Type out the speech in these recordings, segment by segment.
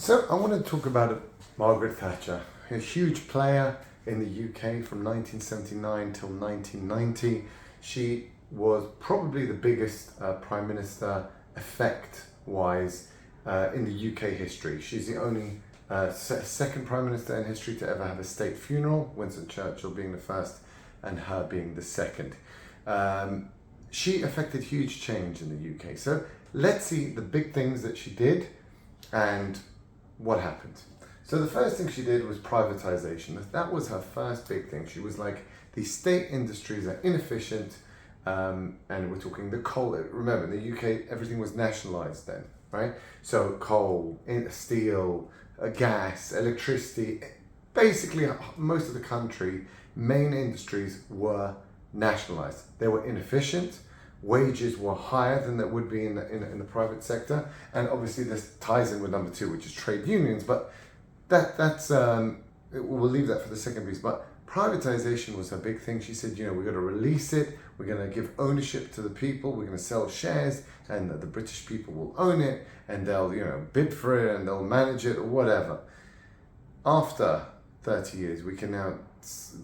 So I want to talk about Margaret Thatcher, a huge player in the UK from 1979 till 1990. She was probably the biggest Prime Minister effect-wise in the UK history. She's the only second Prime Minister in history to ever have a state funeral, Winston Churchill being the first and her being the second. She affected huge change in the UK. So let's see the big things that she did and what happened. So the first thing she did was privatization. That was her first big thing. She was like, these state industries are inefficient, and we're talking the coal. Remember, in the UK, everything was nationalized then, right? So coal, steel, gas, electricity, basically most of the country, main industries were nationalized. They were inefficient. Wages were higher than that would be in the private sector, and obviously this ties in with number two, which is trade unions. But that's we'll leave that for the second piece. But privatization was her big thing. She said, we're going to release it. We're going to give ownership to the people. We're going to sell shares, and the British people will own it, and they'll bid for it, and they'll manage it or whatever. After 30 years, we can now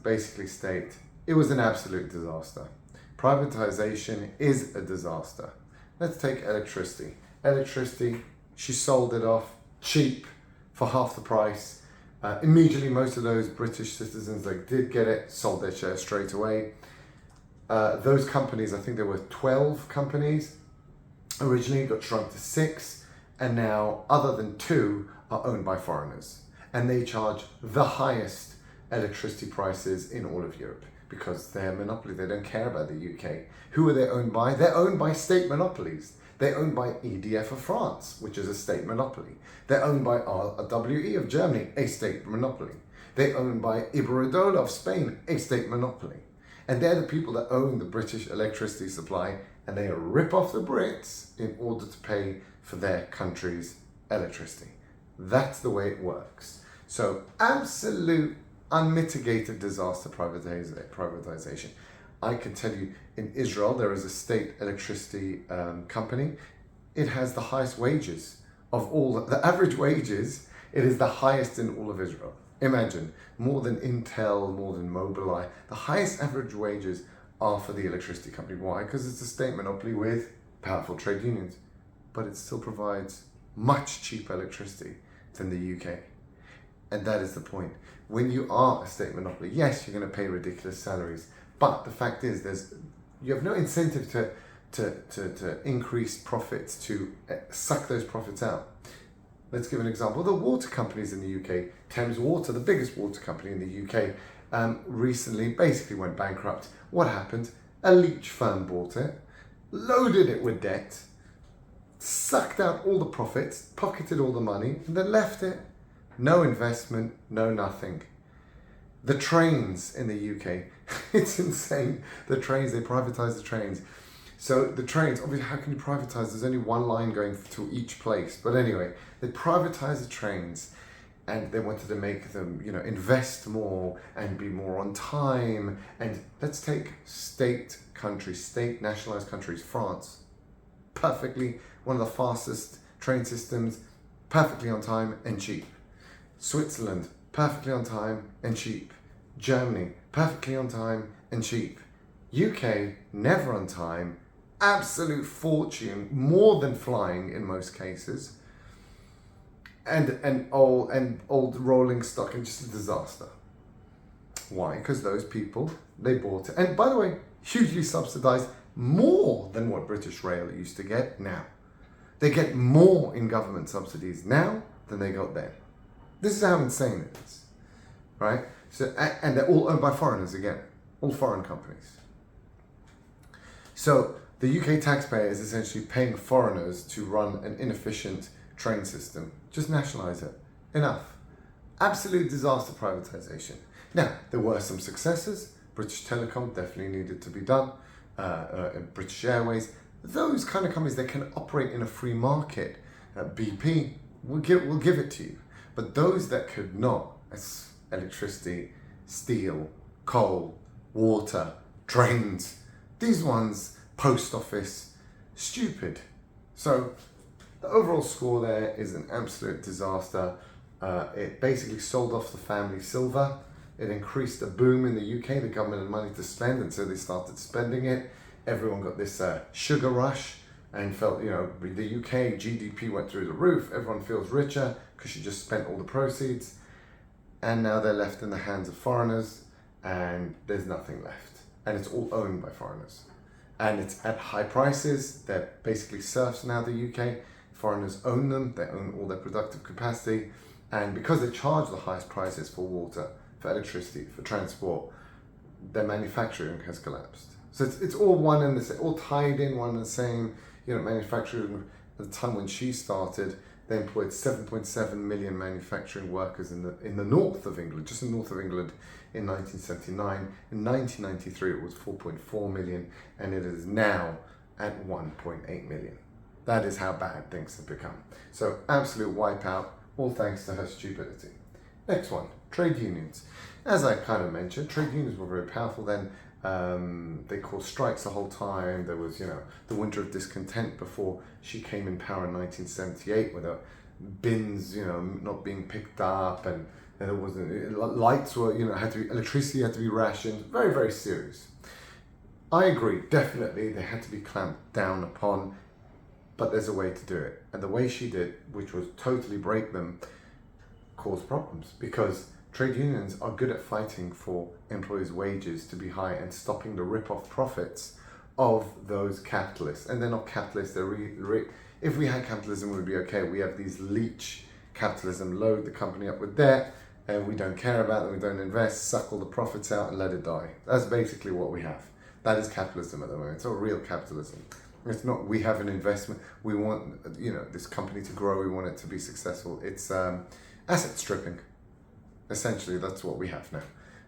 basically state it was an absolute disaster. Privatization is a disaster. Let's take electricity. Electricity, she sold it off cheap for half the price. Immediately, most of those British citizens that did get it sold their shares straight away. Those companies, I think there were 12 companies, originally got shrunk to 6, and now other than 2 are owned by foreigners. And they charge the highest electricity prices in all of Europe, because they're a monopoly. They don't care about the UK. Who are they owned by? They're owned by state monopolies. They're owned by EDF of France, which is a state monopoly. They're owned by RWE of Germany, a state monopoly. They're owned by Iberdrola of Spain, a state monopoly. And they're the people that own the British electricity supply, and they rip off the Brits in order to pay for their country's electricity. That's the way it works. So absolute unmitigated disaster privatization. I can tell you, in Israel, there is a state electricity company. It has the highest wages of all, the average wages, it is the highest in all of Israel. Imagine, more than Intel, more than Mobileye, the highest average wages are for the electricity company. Why? Because it's a state monopoly with powerful trade unions, but it still provides much cheaper electricity than the UK. And that is the point. When you are a state monopoly, yes, you're going to pay ridiculous salaries, but the fact is, you have no incentive to increase profits, to suck those profits out. Let's give an example. The water companies in the UK, Thames Water, the biggest water company in the UK, recently basically went bankrupt. What happened? A leech firm bought it, loaded it with debt, sucked out all the profits, pocketed all the money, and then left it. No investment, no nothing. The trains in the UK, it's insane. The trains, they privatize the trains. So the trains, obviously, how can you privatize? There's only one line going to each place. But anyway, they privatize the trains, and they wanted to make them, invest more and be more on time. And let's take state nationalized countries. France, perfectly, one of the fastest train systems, perfectly on time and cheap. Switzerland, perfectly on time and cheap. Germany, perfectly on time and cheap. UK, never on time, absolute fortune, more than flying in most cases. And old rolling stock, and just a disaster. Why? Because those people, they bought it. And by the way, hugely subsidized, more than what British Rail used to get now. They get more in government subsidies now than they got then. This is how insane it is, right? So, and they're all owned by foreigners again, all foreign companies. So the UK taxpayer is essentially paying foreigners to run an inefficient train system. Just nationalize it. Enough. Absolute disaster privatization. Now, there were some successes. British Telecom definitely needed to be done. British Airways. Those kind of companies that can operate in a free market. BP, we'll give it to you. But those that could not, as electricity, steel, coal, water, trains, these ones, post office, stupid. So The overall score there is an absolute disaster. It basically sold off the family silver. It increased the boom in the UK. The government had money to spend, and so they started spending it. Everyone got this sugar rush and felt, the UK GDP went through the roof. Everyone feels richer because she just spent all the proceeds. And now they're left in the hands of foreigners, and there's nothing left. And it's all owned by foreigners. And it's at high prices. They're basically serfs now, the UK. Foreigners own them. They own all their productive capacity. And because they charge the highest prices for water, for electricity, for transport, their manufacturing has collapsed. So it's all one and the same, all tied in, one and the same. Manufacturing, at the time when she started, they employed 7.7 million manufacturing workers in the north of England, just in the north of England in 1979. In 1993, it was 4.4 million, and it is now at 1.8 million. That is how bad things have become. So absolute wipeout, all thanks to her stupidity. Next one, trade unions. As I kind of mentioned, trade unions were very powerful then. They caused strikes the whole time. There was, the winter of discontent before she came in power in 1978, with the bins, not being picked up, and there wasn't, lights were, electricity had to be rationed. Very, very serious. I agree, definitely, they had to be clamped down upon, but there's a way to do it. And the way she did, which was totally break them, caused problems, because trade unions are good at fighting for employees' wages to be high and stopping the rip-off profits of those capitalists. And they're not capitalists, they're if we had capitalism, we would be okay. We have these leech capitalism, load the company up with debt, and we don't care about them, we don't invest, suck all the profits out and let it die. That's basically what we have. That is capitalism at the moment. It's not real capitalism. It's not, we have an investment, we want, this company to grow, we want it to be successful. It's asset stripping. Essentially, that's what we have now.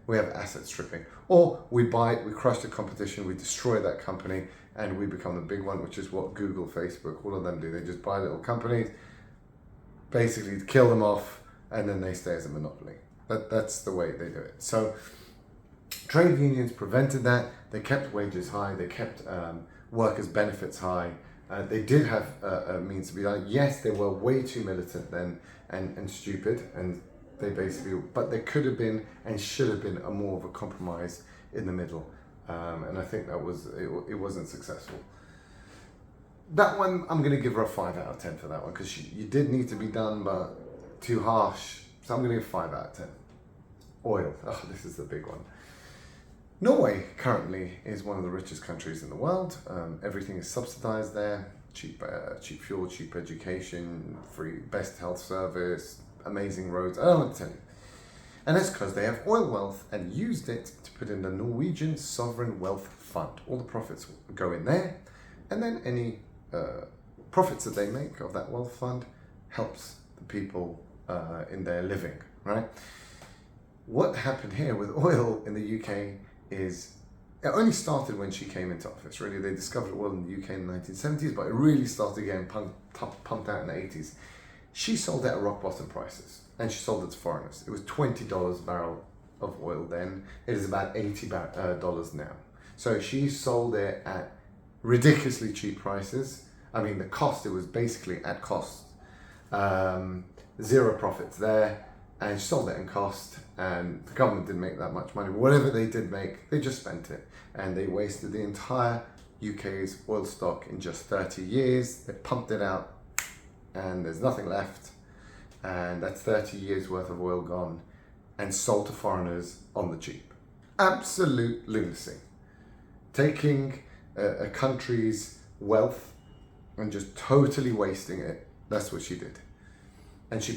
We have asset stripping. Or we buy it, we crush the competition, we destroy that company, and we become the big one, which is what Google, Facebook, all of them do. They just buy little companies, basically kill them off, and then they stay as a monopoly. That's the way they do it. So trade unions prevented that. They kept wages high. They kept workers' benefits high. They did have a means to be done. Yes, they were way too militant then and stupid, and they basically, but there could have been and should have been a more of a compromise in the middle, and I think that was it wasn't successful. That one, I'm going to give her a 5 out of 10 for that one, because you did need to be done, but too harsh. So I'm going to give 5 out of 10. Oil. Oh, this is the big one. Norway currently is one of the richest countries in the world. Everything is subsidized there. Cheap fuel, cheap education, free, best health service, amazing roads. I don't want to tell you. And that's because they have oil wealth and used it to put in the Norwegian Sovereign Wealth Fund. All the profits go in there, and then any profits that they make of that wealth fund helps the people in their living, right? What happened here with oil in the UK is, it only started when she came into office, really. They discovered oil in the UK in the 1970s, but it really started getting pumped out in the 80s. She sold it at rock bottom prices, and she sold it to foreigners. It was $20 a barrel of oil then. It is about $80 now. So she sold it at ridiculously cheap prices. I mean, the cost, it was basically at cost. Zero profits there, and she sold it in cost, and the government didn't make that much money. Whatever they did make, they just spent it, and they wasted the entire UK's oil stock in just 30 years. They pumped it out, and there's nothing left, and that's 30 years worth of oil gone and sold to foreigners on the cheap. Absolute lunacy. Taking a country's wealth and just totally wasting it. That's what she did.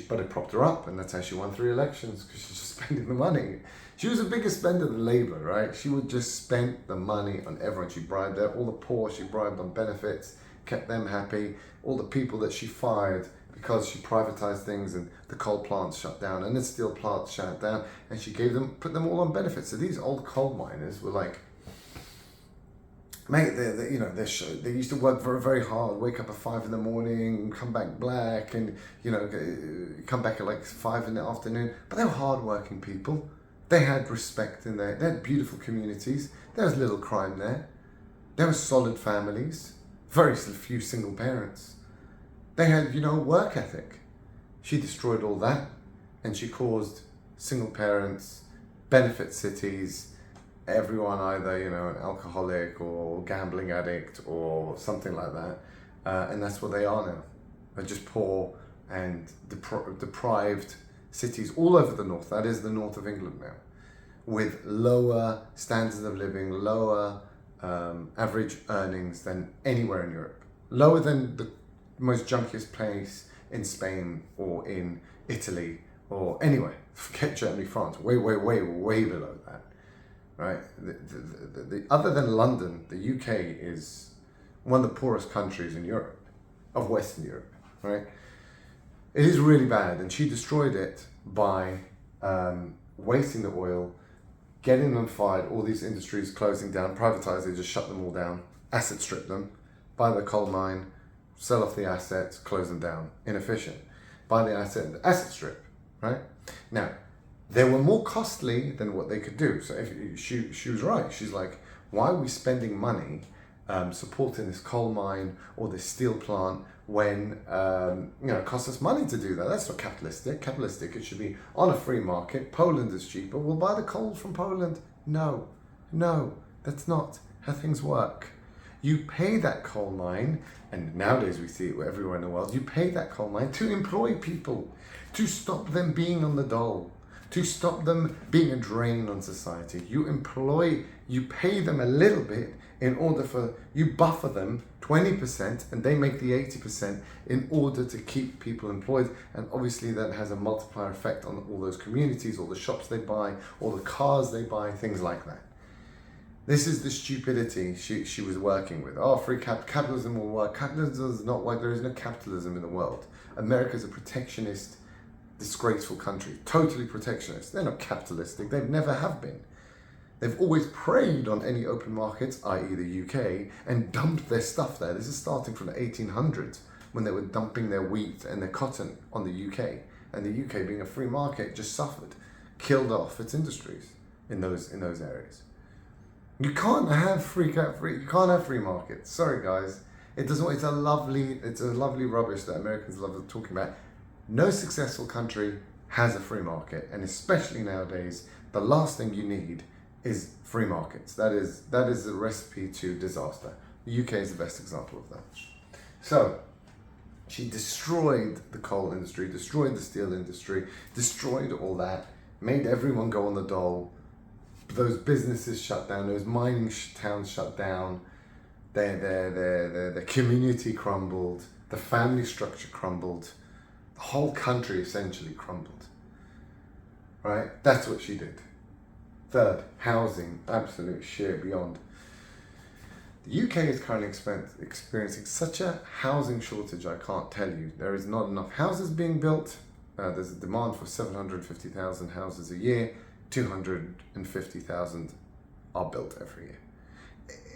But it propped her up, and that's how she won 3 elections, because she's just spending the money. She was a bigger spender than Labour, right? She would just spend the money on everyone. She bribed all the poor, she bribed on benefits, kept them happy. All the people that she fired because she privatized things, and the coal plants shut down and the steel plants shut down, and she put them all on benefits. So these old coal miners were like, mate, they used to work very, very hard, wake up at 5 in the morning, come back black, and come back at like 5 in the afternoon. But they were hard-working people. They had respect in there. They had beautiful communities. There was little crime there. There were solid families. Very few single parents. They had, work ethic. She destroyed all that, and she caused single parents, benefit cities, everyone either, an alcoholic or gambling addict or something like that. And that's what they are now. They're just poor and deprived cities all over the north. That is the north of England now, with lower standards of living, lower average earnings than anywhere in Europe. Lower than the most junkiest place in Spain or in Italy or anywhere. Forget Germany, France. Way below that. Right? Other than London, the UK is one of the poorest countries in Europe, of Western Europe. Right? It is really bad, and she destroyed it by wasting the oil, getting them fired, all these industries closing down, privatized, they just shut them all down, asset strip them, buy the coal mine, sell off the assets, close them down, inefficient. Buy the asset strip, right? Now, they were more costly than what they could do. So if she was right. She's like, why are we spending money supporting this coal mine or this steel plant when it costs us money to do that? That's not capitalistic. Capitalistic, it should be on a free market. Poland is cheaper. We'll buy the coal from Poland. No, that's not how things work. You pay that coal mine, and nowadays we see it everywhere in the world, you pay that coal mine to employ people, to stop them being on the dole, to stop them being a drain on society. You pay them a little bit in order for, you buffer them 20% and they make the 80% in order to keep people employed. And obviously that has a multiplier effect on all those communities, all the shops they buy, all the cars they buy, things like that. This is the stupidity she was working with. Oh, free capitalism will work. Capitalism does not work. There is no capitalism in the world. America is a protectionist, disgraceful country. Totally protectionist. They're not capitalistic. They never have been. They've always preyed on any open markets, i.e. the UK, and dumped their stuff there. This is starting from the 1800s, when they were dumping their wheat and their cotton on the UK. And the UK, being a free market, just suffered, killed off its industries in those areas. You can't have free markets. Sorry, guys. It's a lovely rubbish that Americans love talking about. No successful country has a free market, and especially nowadays, the last thing you need is free markets. That is a recipe to disaster. The UK is the best example of that. So, she destroyed the coal industry, destroyed the steel industry, destroyed all that, made everyone go on the dole. Those businesses shut down, those mining towns shut down, their community crumbled, the family structure crumbled, the whole country essentially crumbled. Right? That's what she did. Third, housing, absolute shit beyond. The UK is currently experiencing such a housing shortage, I can't tell you. There is not enough houses being built. There's a demand for 750,000 houses a year. 250,000 are built every year.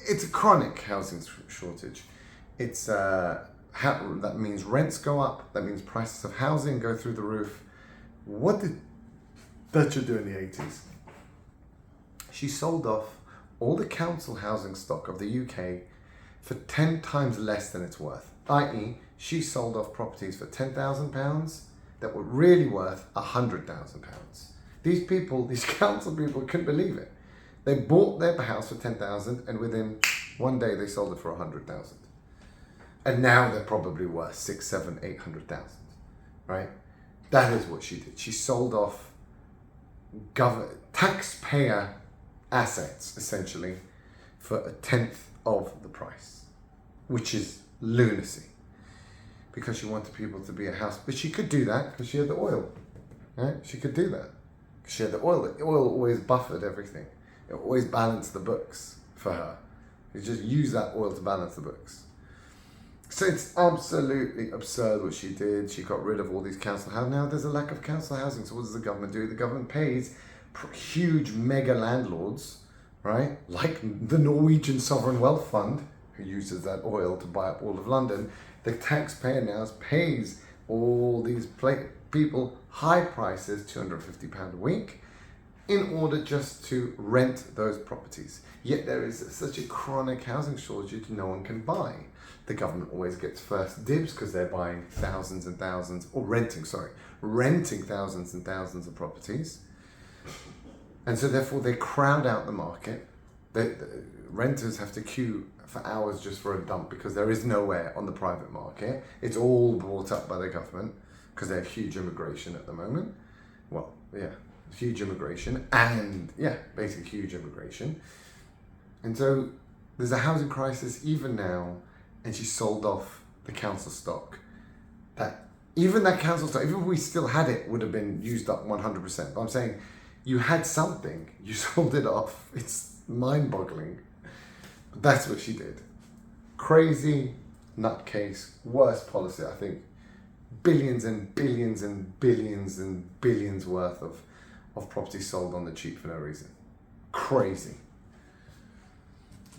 It's a chronic housing shortage. It's that means rents go up. That means prices of housing go through the roof. What did Thatcher do in the 80s? She sold off all the council housing stock of the UK for 10 times less than it's worth. I.e., she sold off properties for £10,000 that were really worth £100,000. These council people couldn't believe it. They bought their house for 10,000 and within one day they sold it for 100,000. And now they're probably worth 6, 7, 800,000, right? That is what she did. She sold off taxpayer assets, essentially, for a tenth of the price, which is lunacy. Because she wanted people to be a house. But she could do that because she had the oil, right? She could do that. She had the oil. The oil always buffered everything. It always balanced the books for her. You just use that oil to balance the books. So it's absolutely absurd what she did. She got rid of all these council housing. Now there's a lack of council housing. So what does the government do? The government pays huge mega landlords, right? Like the Norwegian Sovereign Wealth Fund, who uses that oil to buy up all of London. The taxpayer now pays all these people high prices, £250 a week, in order just to rent those properties. Yet there is such a chronic housing shortage no one can buy. The government always gets first dibs because they're buying thousands and thousands, or renting thousands and thousands of properties. And so therefore they crowd out the market. The renters have to queue for hours just for a dump because there is nowhere on the private market. It's all brought up by the government because they have huge immigration at the moment. Well, yeah, huge immigration and basically huge immigration. And so there's a housing crisis even now, and she sold off the council stock. Even if we still had it, would have been used up 100%. But I'm saying you had something, you sold it off. It's mind-boggling. But that's what she did. Crazy nutcase, worst policy, I think. Billions and billions and billions and billions worth of property sold on the cheap for no reason. Crazy.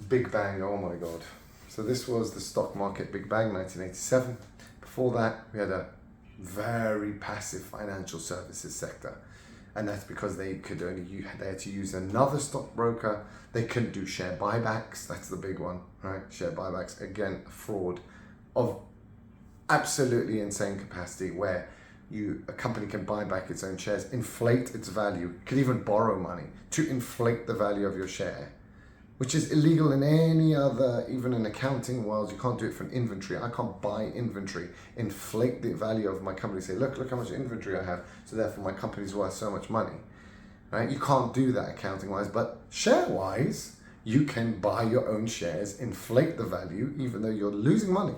Big Bang, oh my God. So this was the stock market Big Bang, 1987. Before that, we had a very passive financial services sector. And that's because they had to use another stockbroker. They couldn't do share buybacks. That's the big one, right? Share buybacks, again, a fraud of absolutely insane capacity where a company can buy back its own shares, inflate its value, could even borrow money to inflate the value of your share, which is illegal in any other, even in accounting world. You can't do it for an inventory. I can't buy inventory, inflate the value of my company, say, look how much inventory I have, so therefore my company's worth so much money, right? You can't do that accounting wise, but share wise, you can buy your own shares, inflate the value, even though you're losing money.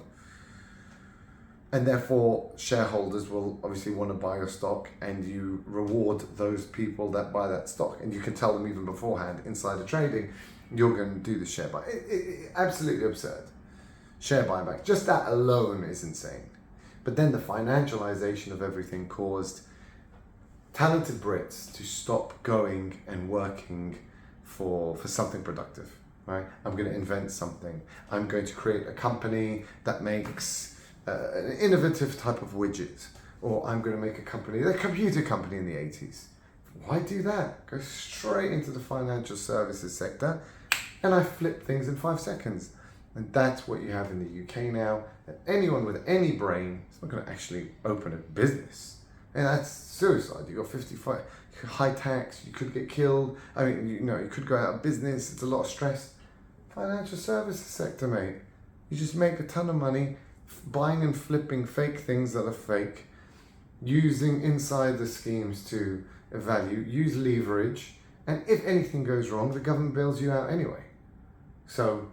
And therefore, shareholders will obviously want to buy your stock, and you reward those people that buy that stock. And you can tell them even beforehand, insider trading, you're going to do the share buy. Absolutely absurd. Share buyback. Just that alone is insane. But then the financialization of everything caused talented Brits to stop going and working for something productive. Right? I'm going to invent something. I'm going to create a company that makes an innovative type of widget, or I'm going to make a computer company in the 80s. Why do that? Go straight into the financial services sector, and I flip things in 5 seconds. And that's what you have in the UK now. That anyone with any brain is not going to actually open a business, and that's suicide. You got 55 high tax. You could get killed. I mean, you could go out of business. It's a lot of stress. Financial services sector, mate. You just make a ton of money buying and flipping fake things that are fake, using insider schemes to value, use leverage, and if anything goes wrong, the government bails you out anyway. So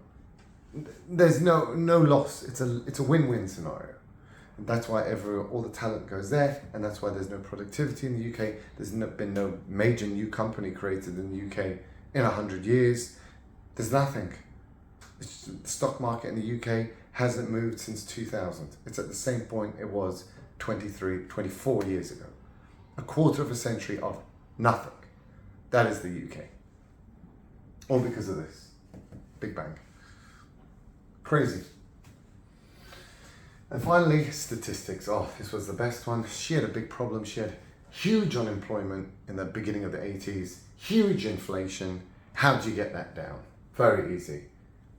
there's no loss. It's a win-win scenario. And that's why all the talent goes there, and that's why there's no productivity in the UK. There's been no major new company created in the UK in 100 years. There's nothing. The stock market in the UK hasn't moved since 2000. It's at the same point it was 24 years ago. A quarter of a century of nothing. That is the UK. All because of this. Big Bang. Crazy. And finally, statistics. Oh, this was the best one. She had a big problem. She had huge unemployment in the beginning of the 80s. Huge inflation. How do you get that down? Very easy.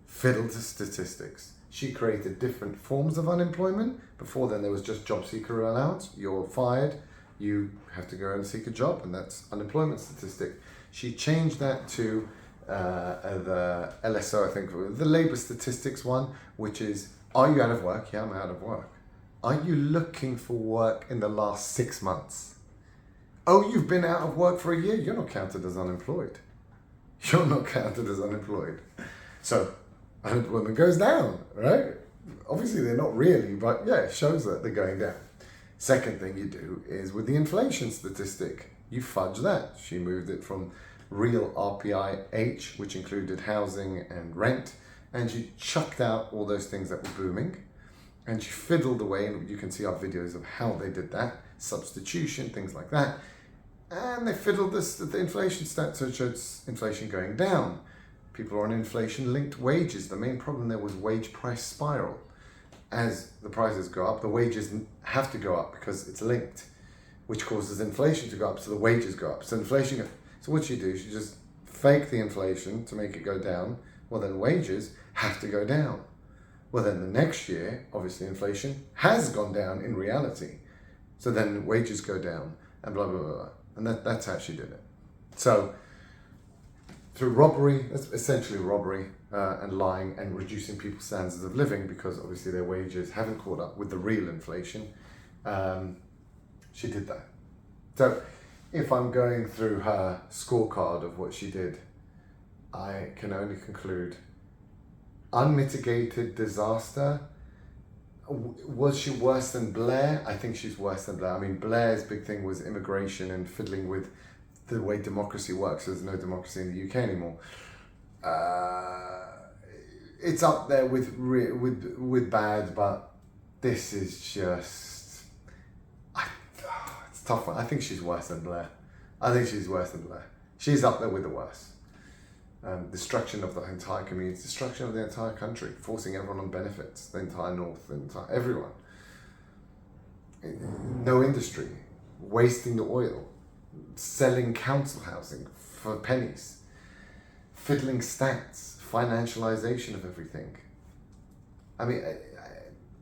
Fiddle to statistics. She created different forms of unemployment. Before then, there was just job seeker allowance. You're fired, you have to go and seek a job, and that's unemployment statistic. She changed that to the LSO, I think, the labour statistics one, which is, are you out of work? Yeah, I'm out of work. Are you looking for work in the last 6 months? Oh, you've been out of work for a year? You're not counted as unemployed. You're not counted as unemployed. So, unemployment goes down, right? Obviously they're not really, but yeah, it shows that they're going down. Second thing you do is with the inflation statistic, you fudge that. She moved it from real RPI-H, which included housing and rent, and she chucked out all those things that were booming, and she fiddled away, and you can see our videos of how they did that, substitution, things like that, and they fiddled the inflation stats, so it shows inflation going down. People are on inflation-linked wages. The main problem there was wage price spiral. As the prices go up, the wages have to go up because it's linked, which causes inflation to go up, so the wages go up. So what you do is you just fake the inflation to make it go down. Well, then wages have to go down. Well, then the next year, obviously inflation has gone down in reality. So then wages go down and blah, blah, blah, blah. And that's how she did it. So through robbery, that's essentially robbery, and lying and reducing people's standards of living because obviously their wages haven't caught up with the real inflation. She did that. So if I'm going through her scorecard of what she did, I can only conclude unmitigated disaster. Was she worse than Blair? I think she's worse than Blair. I mean, Blair's big thing was immigration and fiddling with the way democracy works. There's no democracy in the UK anymore. It's up there with bad, but this is just it's a tough one. I think she's worse than Blair. She's up there with the worst. Destruction of the entire community, destruction of the entire country, forcing everyone on benefits, the entire north, everyone. No industry, wasting the oil, selling council housing for pennies, fiddling stats, financialization of everything. I mean,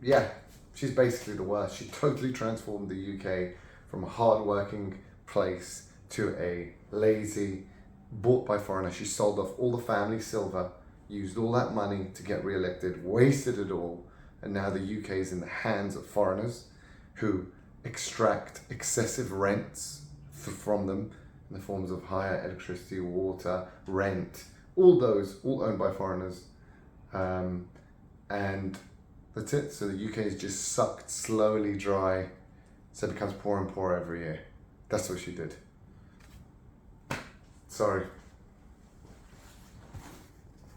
yeah, she's basically the worst. She totally transformed the UK from a hard-working place to a lazy, bought by foreigners. She sold off all the family silver, used all that money to get re-elected, wasted it all, and now the UK is in the hands of foreigners who extract excessive rents from them in the forms of higher electricity, water, rent, all owned by foreigners. And that's it. So the UK is just sucked slowly dry, so it becomes poorer and poorer every year. That's what she did. Sorry.